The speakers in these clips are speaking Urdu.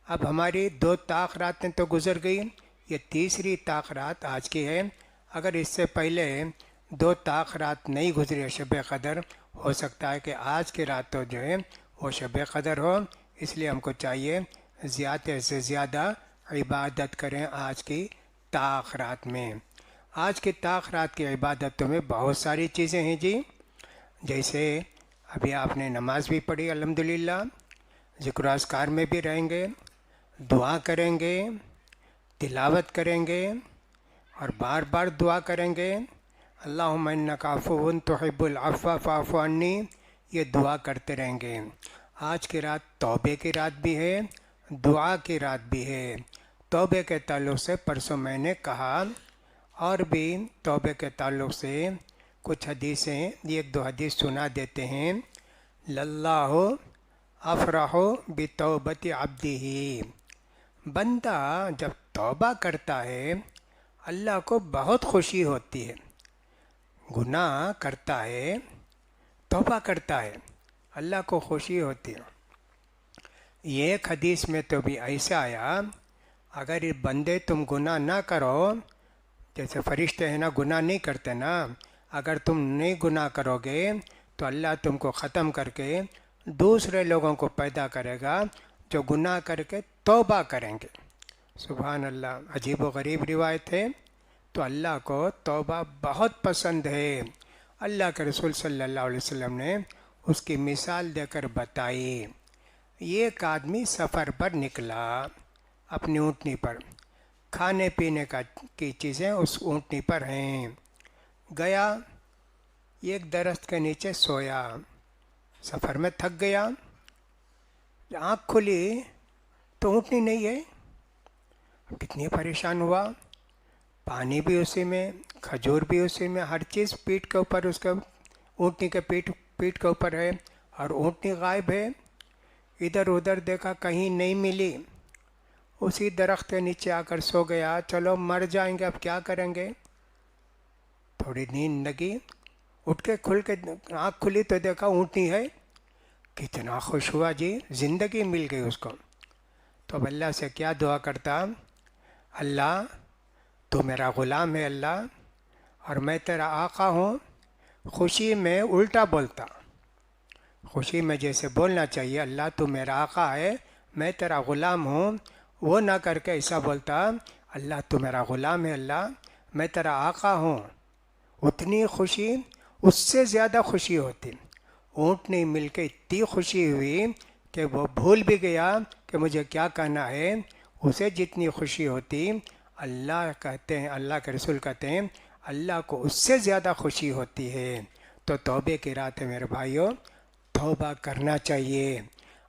اب ہماری 2 راتیں تو گزر گئی، یہ تیسری رات آج کی ہے۔ اگر اس سے پہلے 2 رات نہیں گزری شب قدر، ہو سکتا ہے کہ آج کی رات تو جو ہے وہ شب قدر ہو۔ اس لیے ہم کو چاہیے زیادہ سے زیادہ عبادت کریں آج کی رات میں۔ آج کی رات کی عبادتوں میں بہت ساری چیزیں ہیں جی، جیسے ابھی آپ نے نماز بھی پڑھی الحمدللہ، ذکر و اذکار میں بھی رہیں گے، دعا کریں گے، تلاوت کریں گے، اور بار بار دعا کریں گے، اللہم انک عفو تحب العفو فاعف عنی، یہ دعا کرتے رہیں گے۔ آج کی رات توبے کی رات بھی ہے، دعا کی رات بھی ہے۔ توبے کے تعلق سے پرسوں میں نے کہا، اور بھی توبے کے تعلق سے کچھ حدیثیں، 1-2 حدیث سنا دیتے ہیں۔ للہ افرح بتوبت عبدہ، بندہ جب توبہ کرتا ہے اللہ کو بہت خوشی ہوتی ہے۔ گناہ کرتا ہے، توبہ کرتا ہے، اللہ کو خوشی ہوتی ہے۔ یہ ایک حدیث میں تو بھی ایسا آیا، اگر یہ بندے تم گناہ نہ کرو، جیسے فرشتے ہیں نا گناہ نہیں کرتے نا، اگر تم نہیں گناہ کرو گے تو اللہ تم کو ختم کر کے دوسرے لوگوں کو پیدا کرے گا جو گناہ کر کے توبہ کریں گے۔ سبحان اللہ، عجیب و غریب روایت ہے۔ تو اللہ کو توبہ بہت پسند ہے۔ اللہ کے رسول صلی اللہ علیہ وسلم نے اس کی مثال دے کر بتائی۔ یہ ایک آدمی سفر پر نکلا اپنی اونٹنی پر، کھانے پینے کی چیزیں اس اونٹنی پر ہیں، گیا ایک درخت کے نیچے سویا، سفر میں تھک گیا، آنکھ کھلی تو اونٹنی نہیں ہے، کتنی پریشان ہوا، پانی بھی اسی میں، کھجور بھی اسی میں، ہر چیز پیٹھ کے اوپر، اس کے اونٹنی کے پیٹھ کے اوپر ہے، اور اونٹنی غائب ہے۔ ادھر ادھر دیکھا کہیں نہیں ملی، اسی درخت کے نیچے آ کر سو گیا، چلو مر جائیں گے اب کیا کریں گے۔ تھوڑی نیند لگی، اٹھ کے آنکھ کھلی تو دیکھا اونٹنی ہے، کتنا خوش ہوا جی، زندگی مل گئی اس کو۔ تو اب اللہ سے کیا دعا کرتا، اللہ تو میرا غلام ہے اللہ، اور میں تیرا آقا ہوں۔ خوشی میں الٹا بولتا، خوشی میں جیسے بولنا چاہیے اللہ تو میرا آقا ہے میں تیرا غلام ہوں، وہ نہ کر کے ایسا بولتا اللہ تو میرا غلام ہے اللہ میں تیرا آقا ہوں، اتنی خوشی، اس سے زیادہ خوشی ہوتی۔ اونٹنی مل کے اتنی خوشی ہوئی کہ وہ بھول بھی گیا کہ مجھے کیا کہنا ہے، اسے جتنی خوشی ہوتی اللہ کہتے ہیں، اللہ کے رسول کہتے ہیں اللہ کو اس سے زیادہ خوشی ہوتی ہے۔ تو توبے کی رات ہے میرے بھائیوں، توبہ کرنا چاہیے،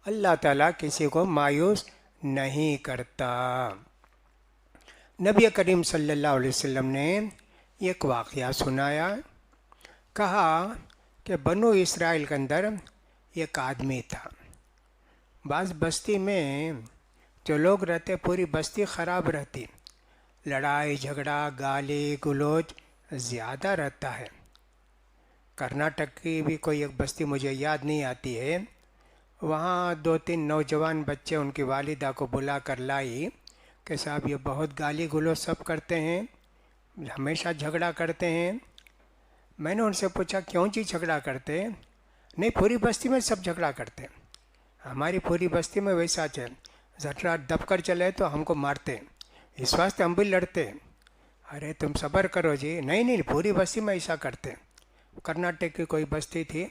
اللہ تعالیٰ کسی کو مایوس نہیں کرتا۔ نبی کریم صلی اللہ علیہ وسلم نے ایک واقعہ سنایا، کہا کہ بنو اسرائیل کے اندر ایک آدمی تھا، بعض بستی میں جو لوگ رہتے پوری بستی خراب رہتی، لڑائی جھگڑا گالی گلوچ زیادہ رہتا ہے۔ کرناٹک کی بھی کوئی ایک بستی مجھے یاد نہیں آتی ہے، وہاں 2-3 نوجوان بچے ان کی والدہ کو بلا کر لائی کہ صاحب یہ بہت گالی گلوچ سب کرتے ہیں، ہمیشہ جھگڑا کرتے ہیں۔ میں نے ان سے پوچھا کیوں جی جھگڑا کرتے ہیں؟ نہیں پوری بستی میں سب جھگڑا کرتے ہیں، ہماری پوری بستی میں ویسا ہے، ذرا دب کر چلے تو ہم کو مارتے ہیں، اس واسطے ہم بھی لڑتے ہیں۔ ارے تم صبر کرو جی، نہیں پوری بستی میں ایسا کرتے ہیں۔ کرناٹک کی کوئی بستی تھی،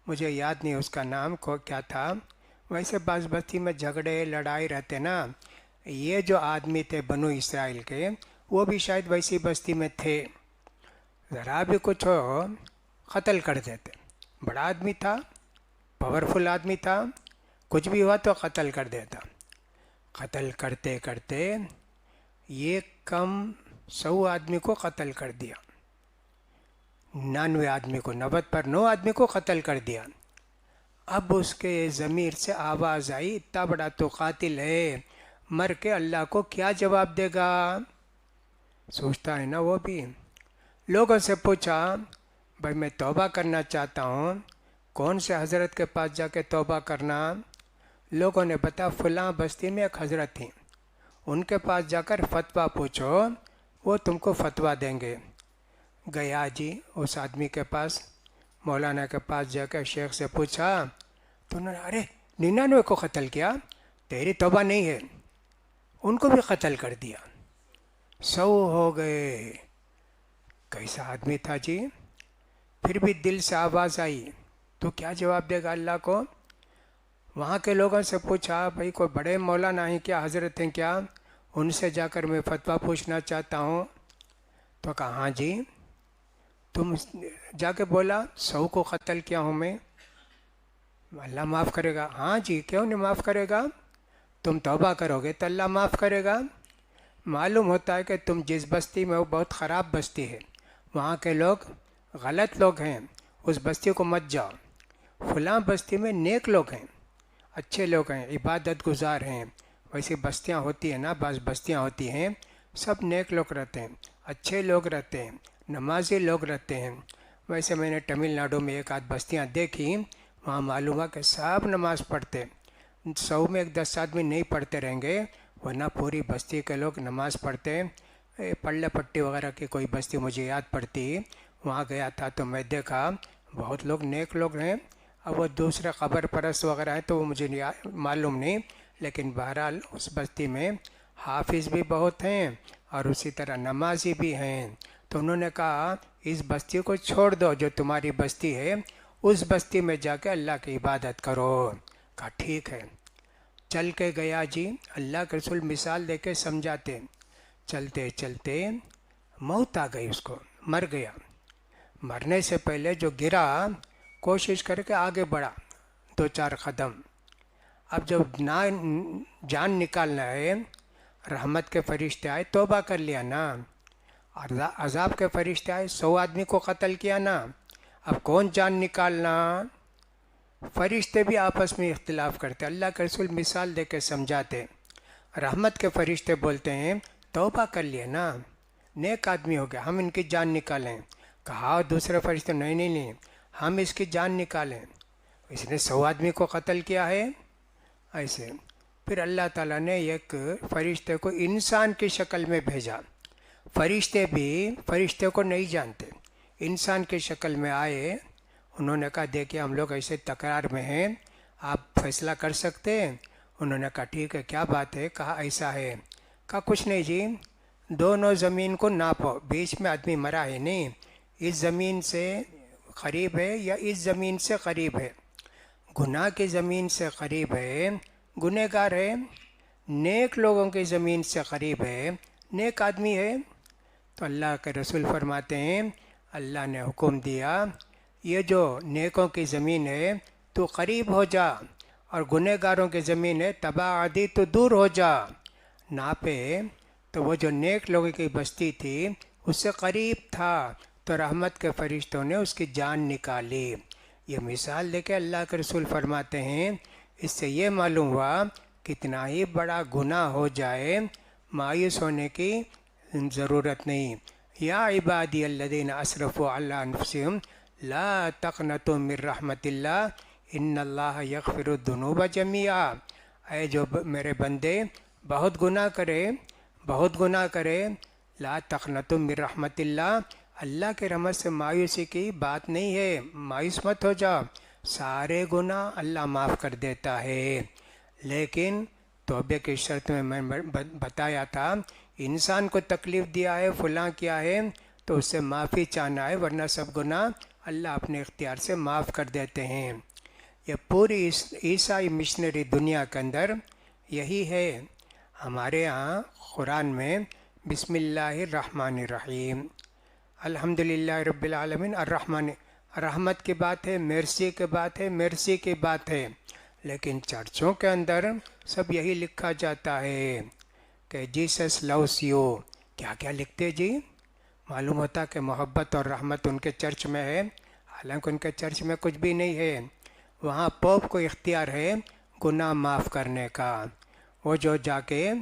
مجھے یاد نہیں اس کا نام کو کیا تھا، ویسے بعض بستی میں جھگڑے لڑائی رہتے نا۔ یہ جو آدمی تھے بنو اسرائیل کے، وہ بھی شاید ویسی بستی میں تھے، ذرا بھی کچھ ہو قتل کر دیتے، بڑا آدمی تھا، پاورفل آدمی تھا، کچھ بھی ہوا تو قتل کر دیتا۔ قتل کرتے کرتے یہ کم 100 آدمی کو قتل کر دیا، 99 آدمی کو، 90 پر 9 آدمی کو قتل کر دیا۔ اب اس کے ضمیر سے آواز آئی اتنا بڑا تو قاتل ہے، مر کے اللہ کو کیا جواب دے گا؟ سوچتا ہے نا وہ بھی۔ لوگوں سے پوچھا بھائی میں توبہ کرنا چاہتا ہوں، کون سے حضرت کے پاس جا کے توبہ کرنا؟ لوگوں نے بتا فلاں بستی میں ایک حضرت تھیں، ان کے پاس جا کر فتویٰ پوچھو، وہ تم کو فتویٰ دیں گے۔ گیا جی اس آدمی کے پاس، مولانا کے پاس جا کر شیخ سے پوچھا تو انہوں نے ارے 99 کو قتل کیا، تیری توبہ نہیں ہے، ان کو بھی قتل کر دیا، 100 ہو گئے۔ کیسا آدمی تھا جی؟ پھر بھی دل سے آواز آئی تو کیا جواب دے گا اللہ کو؟ وہاں کے لوگوں سے پوچھا بھائی کوئی بڑے مولانا ہیں کیا، حضرت ہیں کیا، ان سے جا کر میں فتویٰ پوچھنا چاہتا ہوں۔ تو کہا ہاں جی، تم جا کے بولا 100 کو قتل کیا ہوں میں، اللہ معاف کرے گا۔ ہاں جی، کیوں نہیں معاف کرے گا؟ تم توبہ کرو گے تو اللہ معاف کرے گا۔ معلوم ہوتا ہے کہ تم جس بستی میں ہو بہت خراب بستی ہے، وہاں کے لوگ غلط لوگ ہیں، اس بستی کو مت جاؤ۔ فلاں بستی میں نیک لوگ ہیں، اچھے لوگ ہیں، عبادت گزار ہیں۔ ویسی بستیاں ہوتی ہیں نا، بعض بستیاں ہوتی ہیں سب نیک لوگ رہتے ہیں، اچھے لوگ رہتے ہیں، نمازی لوگ رہتے ہیں۔ ویسے میں نے تمل ناڈو میں ایک آدھ بستیاں دیکھی، وہاں معلوم ہوا کہ سب نماز پڑھتے، 100 میں 10 آدمی نہیں پڑھتے رہیں گے، ورنہ پوری بستی کے لوگ نماز پڑھتے۔ پلے پٹی وغیرہ کی کوئی بستی مجھے یاد پڑتی، وہاں گیا تھا تو میں دیکھا بہت لوگ نیک لوگ ہیں۔ اب وہ دوسرے قبر پرست وغیرہ ہیں تو وہ مجھے معلوم نہیں، لیکن بہرحال اس بستی میں حافظ بھی بہت ہیں اور اسی طرح نمازی بھی ہیں۔ تو انہوں نے کہا اس بستی کو چھوڑ دو جو تمہاری بستی ہے، اس بستی میں جا کے اللہ کی عبادت کرو۔ کہا ٹھیک ہے۔ چل کے گیا جی، اللہ کے رسول مثال دے کے سمجھاتے، چلتے چلتے موت آ گئی، اس کو مر گیا۔ مرنے سے پہلے جو گرا کوشش کر کے آگے بڑھا 2-4 قدم، اب جب جان نکالنا ہے، رحمت کے فرشتے آئے، توبہ کر لیا نا، عذاب کے فرشتے آئے، 100 آدمی کو قتل کیا نا، اب کون جان نکالنا؟ فرشتے بھی آپس میں اختلاف کرتے، اللہ کے رسول مثال دے کے سمجھاتے۔ رحمت کے فرشتے بولتے ہیں توبہ کر لیے نا، نیک آدمی ہو گیا، ہم ان کی جان نکالیں۔ کہا دوسرے فرشتے نہیں نہیں نہیں، ہم اس کی جان نکالیں، اس نے 100 آدمی کو قتل کیا ہے۔ ایسے پھر اللہ تعالیٰ نے ایک فرشتے کو انسان کی شکل میں بھیجا، فرشتے بھی فرشتے کو نہیں جانتے، انسان کی شکل میں آئے، انہوں نے کہا دیکھیے ہم لوگ ایسے تکرار میں ہیں، آپ فیصلہ کر سکتے ہیں؟ انہوں نے کہا ٹھیک ہے، کیا بات ہے؟ کہا ایسا ہے۔ کہا کچھ نہیں جی، دونوں زمین کو ناپو، بیچ میں آدمی مرا ہے نہیں، اس زمین سے قریب ہے یا اس زمین سے قریب ہے، گناہ کی زمین سے قریب ہے، گنہگار ہے، نیک لوگوں کی زمین سے قریب ہے، نیک آدمی ہے۔ تو اللہ کے رسول فرماتے ہیں اللہ نے حکم دیا یہ جو نیکوں کی زمین ہے تو قریب ہو جا، اور گنہگاروں کی زمین ہے تباعدی تو دور ہو جا۔ ناپے تو وہ جو نیک لوگوں کی بستی تھی اس سے قریب تھا، تو رحمت کے فرشتوں نے اس کی جان نکالی۔ یہ مثال دے کے اللہ کے رسول فرماتے ہیں اس سے یہ معلوم ہوا کتنا ہی بڑا گناہ ہو جائے مایوس ہونے کی ضرورت نہیں۔ یا عبادی الذین اسرفوا علی انفسہم لا تقنطوا من رحمت اللہ ان اللہ یغفر الذنوب جميعا۔ اے جو میرے بندے بہت گناہ کرے، لا تقنطوا من رحمت اللہ، اللہ کے رحمت سے مایوسی کی بات نہیں ہے، مایوس مت ہو جاؤ، سارے گناہ اللہ معاف کر دیتا ہے۔ لیکن توبے کی شرط میں بتایا تھا انسان کو تکلیف دیا ہے، فلاں کیا ہے تو اس سے معافی چاہنا ہے، ورنہ سب گناہ اللہ اپنے اختیار سے معاف کر دیتے ہیں۔ یہ پوری عیسائی مشنری دنیا کے اندر یہی ہے۔ ہمارے ہاں قرآن میں بسم اللہ الرحمن الرحیم، الحمدللہ رب العالمین، الرحمن، رحمت کی بات ہے، مرسی کی بات ہے، مرسی کی بات ہے، لیکن چرچوں کے اندر سب یہی لکھا جاتا ہے کہ جیسس لوس یو۔ کیا کیا لکھتے جی؟ معلوم ہوتا کہ محبت اور رحمت ان کے چرچ میں ہے، حالانکہ ان کے چرچ میں کچھ بھی نہیں ہے۔ وہاں پوپ کو اختیار ہے گناہ معاف کرنے کا، وہ جو جا کے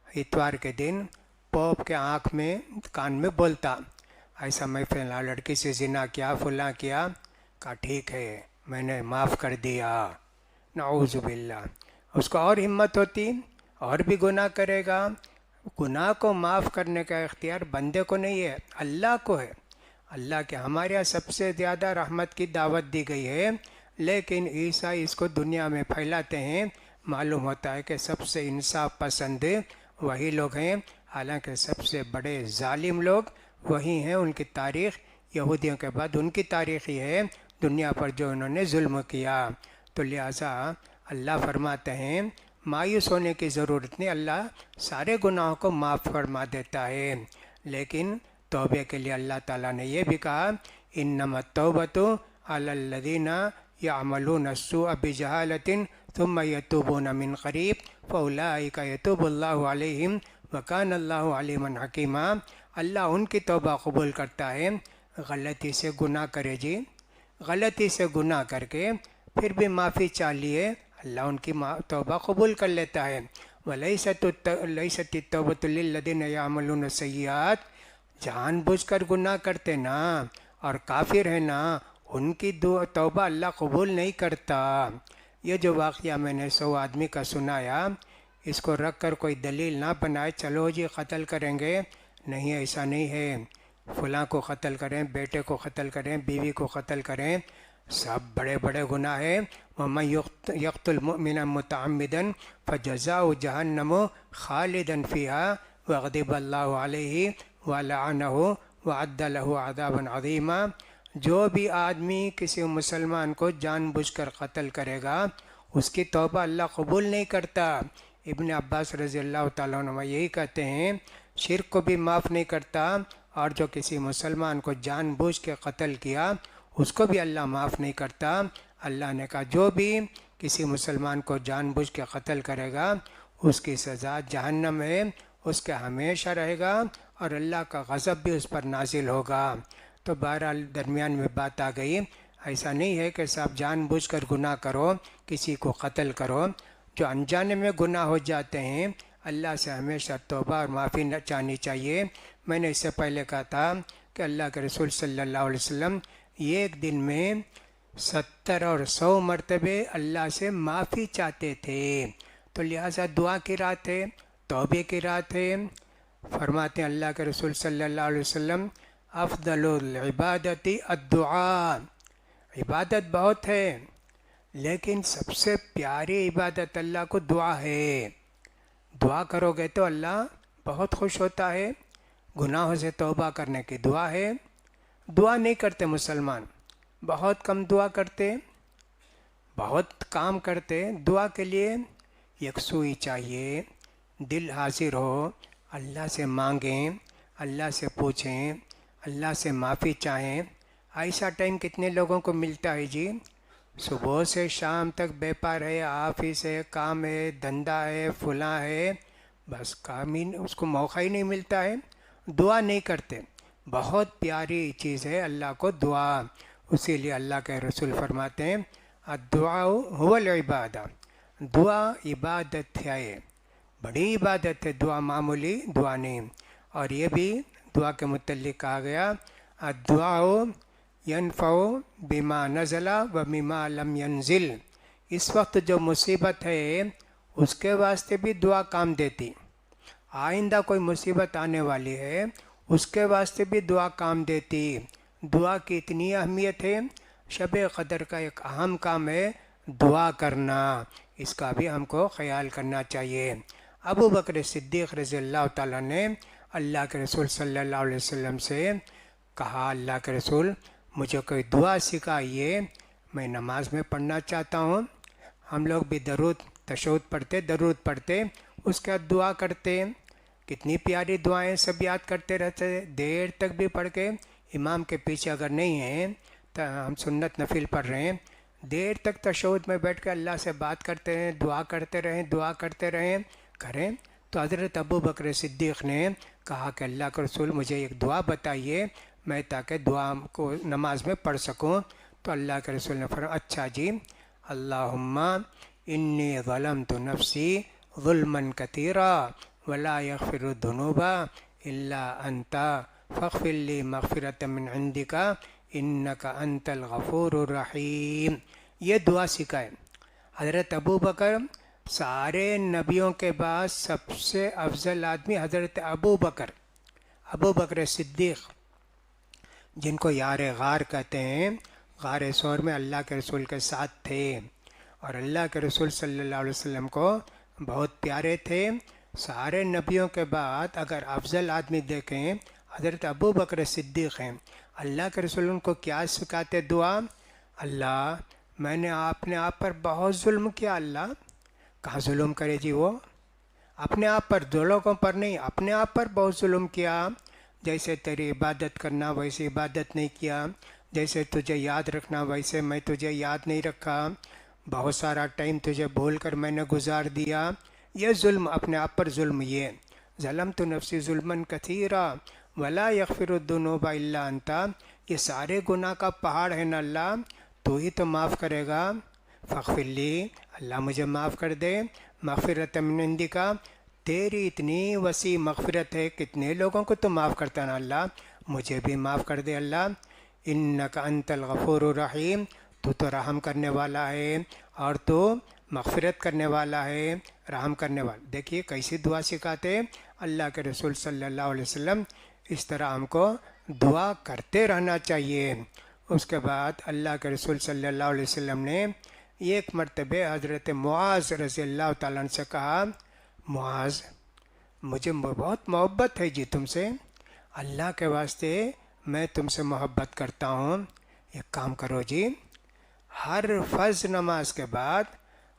اتوار کے دن پوپ کے آنکھ میں کان میں بولتا ایسا میں فلاں لڑکی سے زنا کیا، فلاں کیا، کہا ٹھیک ہے میں نے معاف کر دیا، نعوذ باللہ۔ اس کو اور ہمت ہوتی اور بھی گناہ کرے گا. گناہ کو معاف کرنے کا اختیار بندے کو نہیں ہے، اللہ کو ہے. اللہ کے ہمارے یہاں سب سے زیادہ رحمت کی دعوت دی گئی ہے، لیکن عیسائی اس کو دنیا میں پھیلاتے ہیں. معلوم ہوتا ہے کہ سب سے انصاف پسند وہی لوگ ہیں، حالانکہ سب سے بڑے ظالم لوگ وہی ہیں. ان کی تاریخ یہودیوں کے بعد ان کی تاریخ ہی ہے دنیا پر جو انہوں نے ظلم کیا. تو لہٰذا اللہ فرماتے ہیں مایوس ہونے کی ضرورت نہیں، اللہ سارے گناہوں کو معاف فرما دیتا ہے. لیکن توبے کے لیے اللہ تعالیٰ نے یہ بھی کہا انما التوبۃ علی الذین یعملون السوء بجہالۃ ثم یتوبون من قریب فاولئک یتوب اللہ علیہم وکان اللہ علیما حکیما. اللہ ان کی توبہ قبول کرتا ہے غلطی سے گناہ کرے جی، غلطی سے گناہ کر کے پھر بھی معافی چاہ لیے اللہ ان کی توبہ قبول کر لیتا ہے. وَلَيْسَتِ التَّوْبَةُ لِلَّذِينَ يَعْمَلُونَ السَّيِّئَاتِ، جان بوجھ کر گناہ کرتے نا اور کافر ہے نا، ان کی توبہ اللہ قبول نہیں کرتا. یہ جو واقعہ میں نے 100 آدمی کا سنایا، اس کو رکھ کر کوئی دلیل نہ بنائے چلو جی قتل کریں گے، نہیں ایسا نہیں ہے. فلاں کو قتل کریں، بیٹے کو قتل کریں، بیوی کو قتل کریں، سب بڑے بڑے گناہ ہیں. وَمَن يَقْتُلْ مُؤْمِنًا مُتَعَمِّدًا فَجَزَاؤُهُ جَهَنَّمُ خَالِدًا فِيهَا وَغَضِبَ اللَّهُ عَلَيْهِ وَلَعَنَهُ وَأَعَدَّ لَهُ عَذَابًا عَظِيمًا. جو بھی آدمی کسی مسلمان کو جان بوجھ کر قتل کرے گا اس کی توبہ اللہ قبول نہیں کرتا. ابن عباس رضی اللہ تعالیٰ عنہ یہی کہتے ہیں شرک کو بھی معاف نہیں کرتا، اور جو کسی مسلمان کو جان بوجھ کے قتل کیا اس کو بھی اللہ معاف نہیں کرتا. اللہ نے کہا جو بھی کسی مسلمان کو جان بوجھ کے قتل کرے گا اس کی سزا جہنم ہے، اس کے ہمیشہ رہے گا اور اللہ کا غضب بھی اس پر نازل ہوگا. تو بہرحال درمیان میں بات آ گئی، ایسا نہیں ہے کہ صاحب جان بوجھ کر گناہ کرو، کسی کو قتل کرو. جو انجانے میں گناہ ہو جاتے ہیں اللہ سے ہمیشہ توبہ اور معافی نہ چاہنی چاہیے. میں نے اس سے پہلے کہا تھا کہ اللہ کے رسول صلی اللہ علیہ وسلم ایک دن میں 70 اور 100 مرتبے اللہ سے معافی چاہتے تھے. تو لہٰذا دعا کی رات ہے، توبے کی رات ہے. فرماتے ہیں اللہ کے رسول صلی اللہ علیہ وسلم افضل العبادت الدعاء، عبادت بہت ہے لیکن سب سے پیاری عبادت اللہ کو دعا ہے. دعا کرو گے تو اللہ بہت خوش ہوتا ہے. گناہوں سے توبہ کرنے کی دعا ہے. دعا نہیں کرتے مسلمان، بہت کم دعا کرتے، بہت کام کرتے. دعا کے لیے یکسوئی چاہیے، دل حاضر ہو، اللہ سے مانگیں، اللہ سے پوچھیں، اللہ سے معافی چاہیں. ایسا ٹائم کتنے لوگوں کو ملتا ہے جی؟ صبح سے شام تک بیپار ہے، آفس ہے، کام ہے، دھندا ہے، فلاں ہے، بس کام ہی اس کو موقع ہی نہیں ملتا ہے. دعا نہیں کرتے. بہت پیاری چیز ہے اللہ کو دعا. اسی لیے اللہ کے رسول فرماتے ہیں الدعاء هو العبادہ، دعا عبادت ہے، بڑی عبادت ہے، دعا معمولی دعا نہیں. اور یہ بھی دعا کے متعلق کہا گیا الدعاء ينفع بما نزل وبما لم ينزل. اس وقت جو مصیبت ہے اس کے واسطے بھی دعا کام دیتی. آئندہ کوئی مصیبت آنے والی ہے اس کے واسطے بھی دعا کام دیتی. دعا کی اتنی اہمیت ہے. شب قدر کا ایک اہم کام ہے دعا کرنا، اس کا بھی ہم کو خیال کرنا چاہیے. ابو بکر صدیق رضی اللہ تعالیٰ نے اللہ کے رسول صلی اللہ علیہ وسلم سے کہا اللہ کے رسول مجھے کوئی دعا سکھائیے، میں نماز میں پڑھنا چاہتا ہوں. ہم لوگ بھی درود تشہد پڑھتے، درود پڑھتے، اس کے بعد دعا کرتے. کتنی پیاری دعائیں سب یاد کرتے رہتے، دیر تک بھی پڑھ کے. امام کے پیچھے اگر نہیں ہیں تو ہم سنت نفل پڑھ رہے ہیں، دیر تک تشہد میں بیٹھ کے اللہ سے بات کرتے رہیں، دعا کرتے رہیں، دعا کرتے رہیں کریں. تو حضرت ابو بکر صدیق نے کہا کہ اللہ کے رسول مجھے ایک دعا بتائیے میں تاکہ دعا کو نماز میں پڑھ سکوں. تو اللہ کے رسول نے فرمایا اچھا جی، اللہم انی ظلمت نفسی ظلما کثیرا ولا یغفر الذنوب الا انت فاغفر لی مغفرۃ من عندک انک انت الغفور الرحیم. یہ دعا سکھائے حضرت ابو بکر سارے نبیوں کے بعد سب سے افضل آدمی حضرت ابو بکر صدیق، جن کو یار غار کہتے ہیں، غار سور میں اللہ کے رسول کے ساتھ تھے اور اللہ کے رسول صلی اللہ علیہ وسلم کو بہت پیارے تھے۔ سارے نبیوں کے بعد اگر افضل آدمی دیکھیں حضرت ابو بکر صدیق ہیں۔ اللہ کے رسول ان کو کیا سکھاتے دعا؟ اللہ میں نے اپنے آپ پر بہت ظلم کیا، اللہ کہاں ظلم کرے جی، وہ اپنے آپ پر، دو لوگوں پر نہیں، اپنے آپ پر بہت ظلم کیا۔ جیسے تیری عبادت کرنا ویسے عبادت نہیں کیا، جیسے تجھے یاد رکھنا ویسے میں تجھے یاد نہیں رکھا، بہت سارا ٹائم تجھے بھول کر میں نے گزار دیا۔ یہ ظلم، اپنے آپ پر ظلم، یہ ظلمت نفسی ظلما کثیرا ولا یغفر الذنوب الا انت، یہ سارے گناہ کا پہاڑ ہے نا اللہ، تو ہی تو معاف کرے گا۔ فاغفر لی، اللہ مجھے معاف کر دے، مغفرۃ من عندک، تیری اتنی وسیع مغفرت ہے، کتنے لوگوں کو تو معاف کرتا نا اللہ، مجھے بھی معاف کر دے اللہ۔ انک انت الغفور الرحیم، تو رحم کرنے والا ہے اور تو مغفرت کرنے والا ہے، رحم کرنے والا۔ دیکھیے کیسی دعا سکھاتے اللہ کے رسول صلی اللہ علیہ وسلم، اس طرح ہم کو دعا کرتے رہنا چاہیے۔ اس کے بعد اللہ کے رسول صلی اللہ علیہ وسلم نے ایک مرتبہ حضرت معاذ رضی اللہ تعالیٰ عنہ سے کہا، معاذ مجھے بہت محبت ہے جی تم سے، اللہ کے واسطے میں تم سے محبت کرتا ہوں، ایک کام کرو جی، ہر فرض نماز کے بعد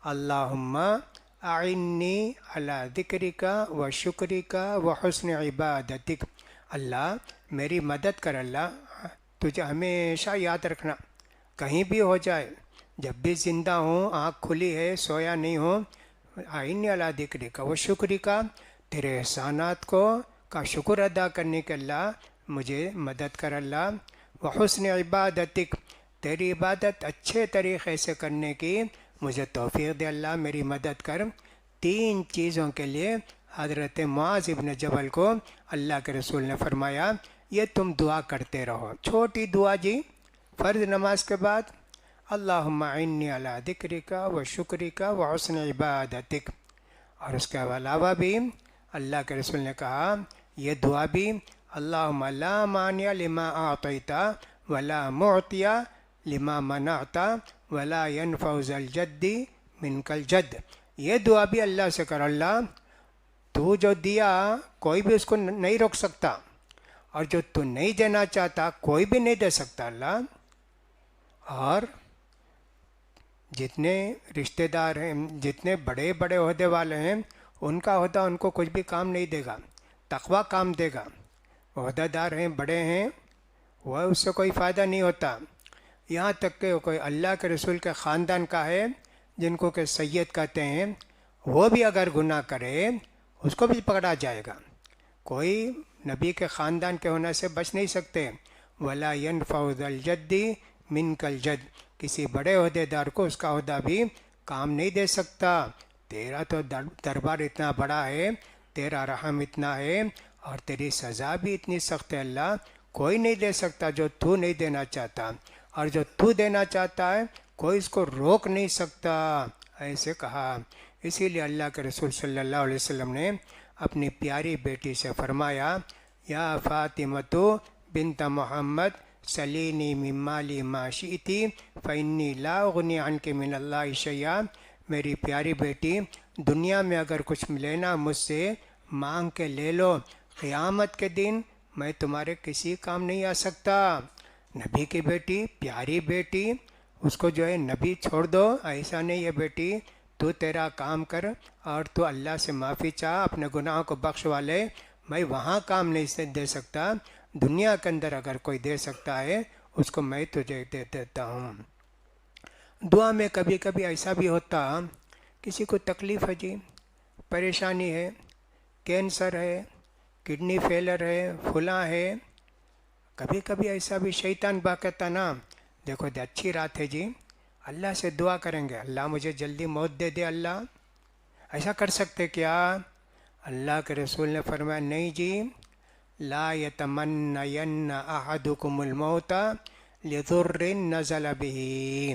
اللہم اعنی علی ذکرک و شکرک و حسن عبادتک، اللہ میری مدد کر، اللہ تجھے ہمیشہ یاد رکھنا، کہیں بھی ہو جائے، جب بھی زندہ ہوں، آنکھ کھلی ہے، سویا نہیں ہوں، اعنی علی ذکرک و شکرک، تیرے احسانات کو کا شکر ادا کرنے کے اللہ مجھے مدد کر اللہ، و حسن عبادتک، تیری عبادت اچھے طریقے سے کرنے کی مجھے توفیق دے اللہ، میری مدد کر۔ تین چیزوں کے لیے حضرت معاذ ابن جبل کو اللہ کے رسول نے فرمایا یہ تم دعا کرتے رہو، چھوٹی دعا جی، فرض نماز کے بعد اللہم اعنی علی ذکرک و شکرک و حسن عبادتک، اور اس کے علاوہ بھی اللہ کے رسول نے کہا یہ دعا بھی اللہم لا مانع لما اعطیت ولا معطی لما منعت ولا ينفع ذا الجد منک الجد، یہ دعا بھی اللہ سے کر، اللہ تو جو دیا کوئی بھی اس کو نہیں روک سکتا، اور جو تو نہیں دینا چاہتا کوئی بھی نہیں دے سکتا اللہ، اور جتنے رشتہ دار ہیں، جتنے بڑے بڑے عہدے والے ہیں، ان کا عہدہ ان کو کچھ بھی کام نہیں دے گا، تقویٰ کام دے گا، عہدہ دار ہیں، بڑے ہیں، وہ اس سے کوئی فائدہ نہیں ہوتا، یہاں تک کہ کوئی اللہ کے رسول کے خاندان کا ہے جن کو کہ سید کہتے ہیں، وہ بھی اگر گناہ کرے اس کو بھی پکڑا جائے گا، کوئی نبی کے خاندان کے ہونے سے بچ نہیں سکتے، ولا ينفع ذا الجد منک الجد، کسی بڑے عہدے دار کو اس کا عہدہ بھی کام نہیں دے سکتا، تیرا تو دربار اتنا بڑا ہے، تیرا رحم اتنا ہے، اور تیری سزا بھی اتنی سخت ہے اللہ، کوئی نہیں دے سکتا جو تو نہیں دینا چاہتا، اور جو تو دینا چاہتا ہے کوئی اس کو روک نہیں سکتا، ایسے کہا۔ اسی لیے اللہ کے رسول صلی اللہ علیہ وسلم نے اپنی پیاری بیٹی سے فرمایا یا فاطمۃ بنت محمد سلینی من مالی ما شئتی فانی لا اغنی عنک من اللہ شیئا، میری پیاری بیٹی دنیا میں اگر کچھ لینا مجھ سے مانگ کے لے لو، قیامت کے دن میں تمہارے کسی کام نہیں آ سکتا۔ نبی کی بیٹی، پیاری بیٹی، اس کو جو ہے نبی چھوڑ دو، ایسا نہیں ہے بیٹی، تو تیرا کام کر اور تو اللہ سے معافی چاہ، اپنے گناہوں کو بخشوا لے، میں وہاں کام نہیں دے سکتا، دنیا کے اندر اگر کوئی دے سکتا ہے اس کو میں تجھے دے دیتا ہوں۔ دعا میں کبھی کبھی ایسا بھی ہوتا، کسی کو تکلیف ہے جی، پریشانی ہے، کینسر ہے، کڈنی فیلر ہے، فلاں ہے، کبھی کبھی ایسا بھی شیطان کہتا نا، دیکھو اچھی رات ہے جی، اللہ سے دعا کریں گے اللہ مجھے جلدی موت دے دے اللہ، ایسا کر سکتے کیا؟ اللہ کے رسول نے فرمایا نہیں جی، لا یتمنین احدکم الموت لضر نزل به،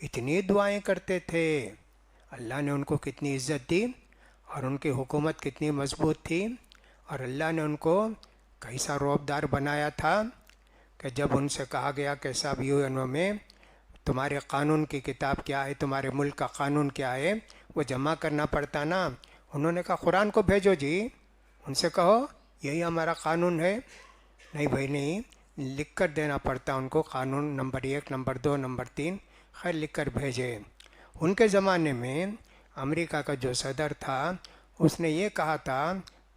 اتنی دعائیں کرتے تھے، اللہ نے ان کو کتنی عزت دی اور ان کی حکومت کتنی مضبوط تھی، اور اللہ نے ان کو کیسا رعب دار بنایا تھا کہ جب ان سے کہا گیا کہ صاحب یو این او میں تمہارے قانون کی کتاب کیا ہے، تمہارے ملک کا قانون کیا ہے، وہ جمع کرنا پڑتا نا، انہوں نے کہا قرآن کو بھیجو جی، ان سے کہو یہی ہمارا قانون ہے۔ نہیں بھائی نہیں، لکھ کر دینا پڑتا ان کو، قانون نمبر 1 نمبر 2 نمبر 3، خیر لکھ کر بھیجے۔ ان کے زمانے میں امریکہ کا جو صدر تھا اس نے یہ کہا تھا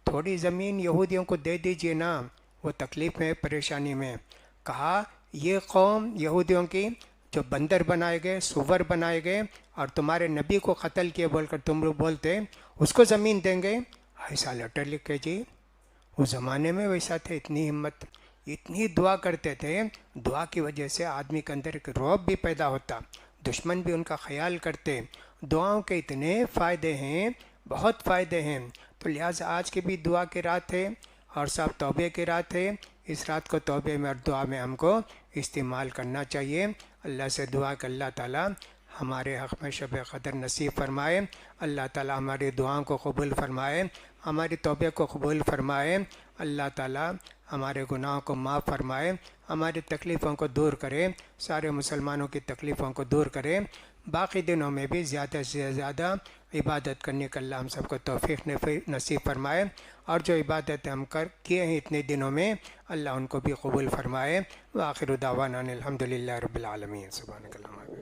تھوڑی زمین یہودیوں کو دے دیجیے نا، وہ تکلیف میں پریشانی میں، کہا یہ قوم یہودیوں کی جو بندر بنائے گئے، سور بنائے گئے اور تمہارے نبی کو قتل کیے بول کر تم لوگ بولتے اس کو زمین دیں گے، ایسا لیٹر لکھے جی۔ اس زمانے میں ویسا تھے، اتنی ہمت، اتنی دعا کرتے تھے، دعا کی وجہ سے آدمی کے اندر ایک رعب بھی پیدا ہوتا، دشمن بھی ان کا خیال کرتے۔ دعاؤں کے اتنے فائدے ہیں، بہت فائدے ہیں، تو لہٰذا آج کی بھی دعا کی رات ہے اور صاحب توبے کی رات ہے، اس رات کو توبے میں اور دعا میں ہم کو استعمال کرنا چاہیے۔ اللہ سے دعا کہ اللہ تعالیٰ ہمارے حق میں شب قدر نصیب فرمائے، اللہ تعالیٰ ہماری دعاؤں کو قبول فرمائے، ہماری توبے کو قبول فرمائے، اللہ تعالیٰ ہمارے گناہوں کو معاف فرمائے، ہماری تکلیفوں کو دور کرے، سارے مسلمانوں کی تکلیفوں کو دور کرے، باقی دنوں میں بھی زیادہ سے زیادہ عبادت کرنے کا اللہ ہم سب کو توفیق نصیب فرمائے، اور جو عبادت ہم کیے ہیں اتنے دنوں میں اللہ ان کو بھی قبول فرمائے۔ وآخر دعوانا الحمدللہ رب العالمین، سبحانک اللہم۔